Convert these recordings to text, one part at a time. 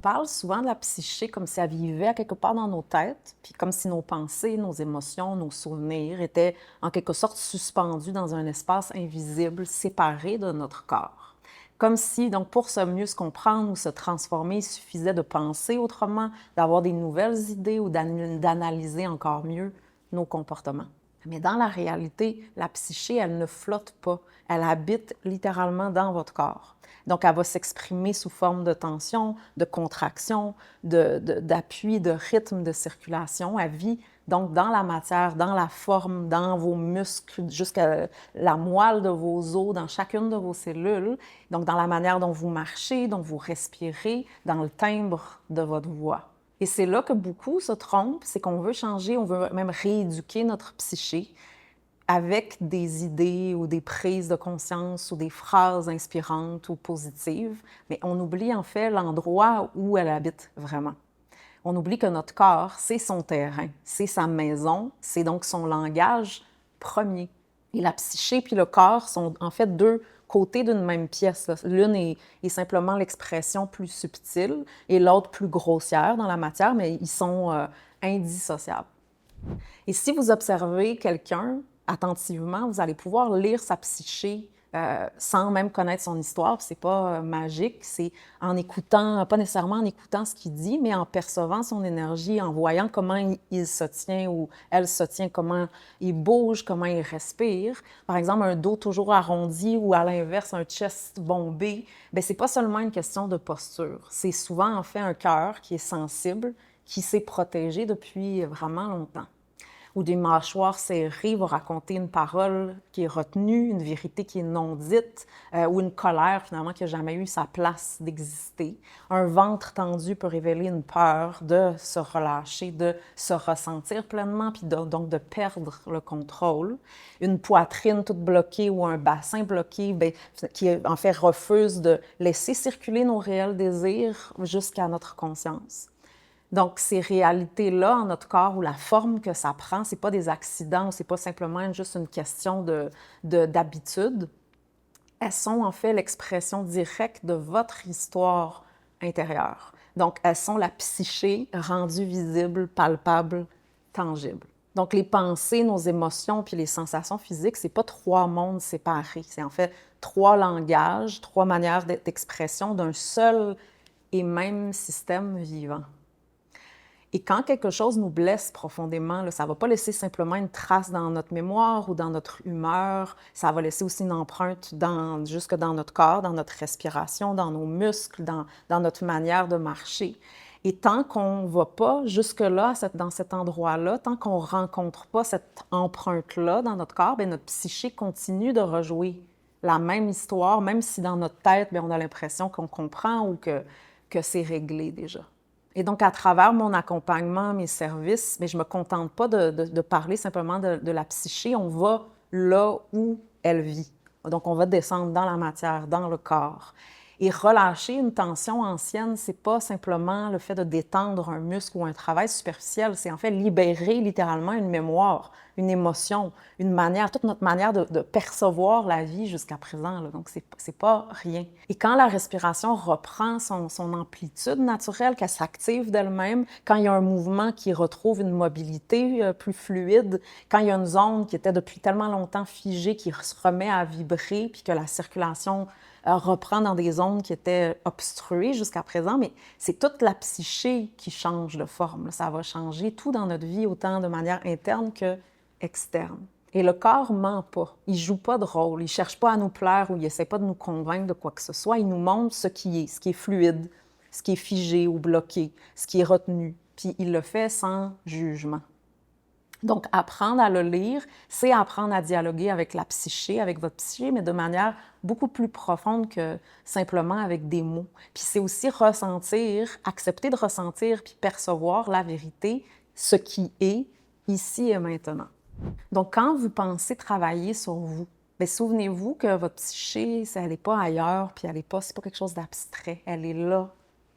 parle souvent de la psyché comme si elle vivait à quelque part dans nos têtes, puis comme si nos pensées, nos émotions, nos souvenirs étaient en quelque sorte suspendus dans un espace invisible, séparé de notre corps. Comme si, donc, pour mieux se comprendre ou se transformer, il suffisait de penser autrement, d'avoir des nouvelles idées ou d'analyser encore mieux nos comportements. Mais dans la réalité, la psyché, elle ne flotte pas. Elle habite littéralement dans votre corps. Donc, elle va s'exprimer sous forme de tension, de contraction, d'appui, de rythme de circulation. Elle vit donc dans la matière, dans la forme, dans vos muscles, jusqu'à la moelle de vos os, dans chacune de vos cellules. Donc, dans la manière dont vous marchez, dont vous respirez, dans le timbre de votre voix. Et c'est là que beaucoup se trompent, c'est qu'on veut changer, on veut même rééduquer notre psyché avec des idées ou des prises de conscience ou des phrases inspirantes ou positives, mais on oublie en fait l'endroit où elle habite vraiment. On oublie que notre corps, c'est son terrain, c'est sa maison, c'est donc son langage premier. Et la psyché puis le corps sont en fait deux côtés d'une même pièce. L'une est simplement l'expression plus subtile et l'autre plus grossière dans la matière, mais ils sont indissociables. Et si vous observez quelqu'un attentivement, vous allez pouvoir lire sa psyché sans même connaître son histoire. C'est pas magique, c'est en écoutant, pas nécessairement en écoutant ce qu'il dit, mais en percevant son énergie, en voyant comment il se tient ou elle se tient, comment il bouge, comment il respire. Par exemple, un dos toujours arrondi ou à l'inverse, un chest bombé, bien, c'est pas seulement une question de posture. C'est souvent en fait un cœur qui est sensible, qui s'est protégé depuis vraiment longtemps. Ou des mâchoires serrées vont raconter une parole qui est retenue, une vérité qui est non dite, ou une colère finalement qui n'a jamais eu sa place d'exister. Un ventre tendu peut révéler une peur de se relâcher, de se ressentir pleinement, puis donc de perdre le contrôle. Une poitrine toute bloquée ou un bassin bloqué, bien, qui en fait refuse de laisser circuler nos réels désirs jusqu'à notre conscience. Donc, ces réalités-là en notre corps ou la forme que ça prend, ce n'est pas des accidents, ce n'est pas simplement juste une question d'habitude. Elles sont en fait l'expression directe de votre histoire intérieure. Donc, elles sont la psyché rendue visible, palpable, tangible. Donc, les pensées, nos émotions puis les sensations physiques, ce n'est pas trois mondes séparés. C'est en fait trois langages, trois manières d'expression d'un seul et même système vivant. Et quand quelque chose nous blesse profondément, là, ça ne va pas laisser simplement une trace dans notre mémoire ou dans notre humeur, ça va laisser aussi une empreinte jusque dans notre corps, dans notre respiration, dans nos muscles, dans notre manière de marcher. Et tant qu'on ne va pas jusque-là, dans cet endroit-là, tant qu'on ne rencontre pas cette empreinte-là dans notre corps, bien, notre psyché continue de rejouer la même histoire, même si dans notre tête, bien, on a l'impression qu'on comprend ou que c'est réglé déjà. Et donc, à travers mon accompagnement, mes services, mais je ne me contente pas de parler simplement de la psyché, on va là où elle vit. Donc, on va descendre dans la matière, dans le corps. Et relâcher une tension ancienne, c'est pas simplement le fait de détendre un muscle ou un travail superficiel, c'est en fait libérer littéralement une mémoire, une émotion, une manière, toute notre manière de percevoir la vie jusqu'à présent. Là. Donc, c'est pas rien. Et quand la respiration reprend son amplitude naturelle, qu'elle s'active d'elle-même, quand il y a un mouvement qui retrouve une mobilité plus fluide, quand il y a une zone qui était depuis tellement longtemps figée, qui se remet à vibrer, puis que la circulation reprend dans des zones qui étaient obstruées jusqu'à présent, mais c'est toute la psyché qui change de forme. Ça va changer tout dans notre vie, autant de manière interne que externe. Et le corps ment pas. Il joue pas de rôle. Il cherche pas à nous plaire ou il essaie pas de nous convaincre de quoi que ce soit. Il nous montre ce qui est fluide, ce qui est figé ou bloqué, ce qui est retenu. Puis il le fait sans jugement. Donc, apprendre à le lire, c'est apprendre à dialoguer avec la psyché, avec votre psyché, mais de manière beaucoup plus profonde que simplement avec des mots. Puis c'est aussi ressentir, accepter de ressentir puis percevoir la vérité, ce qui est ici et maintenant. Donc, quand vous pensez travailler sur vous, bien, souvenez-vous que votre psyché, elle n'est pas ailleurs, puis c'est pas quelque chose d'abstrait, elle est là,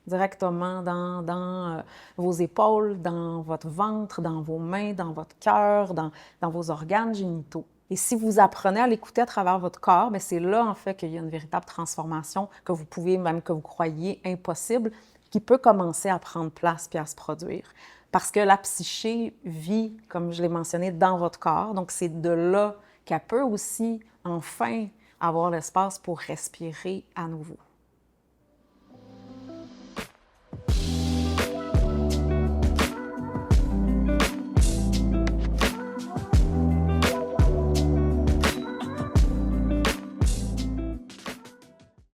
directement dans vos épaules, dans votre ventre, dans vos mains, dans votre cœur, dans vos organes génitaux. Et si vous apprenez à l'écouter à travers votre corps, bien, c'est là, en fait, qu'il y a une véritable transformation que vous pouvez, même que vous croyez impossible, qui peut commencer à prendre place puis à se produire. Parce que la psyché vit, comme je l'ai mentionné, dans votre corps. Donc, c'est de là qu'elle peut aussi, enfin, avoir l'espace pour respirer à nouveau.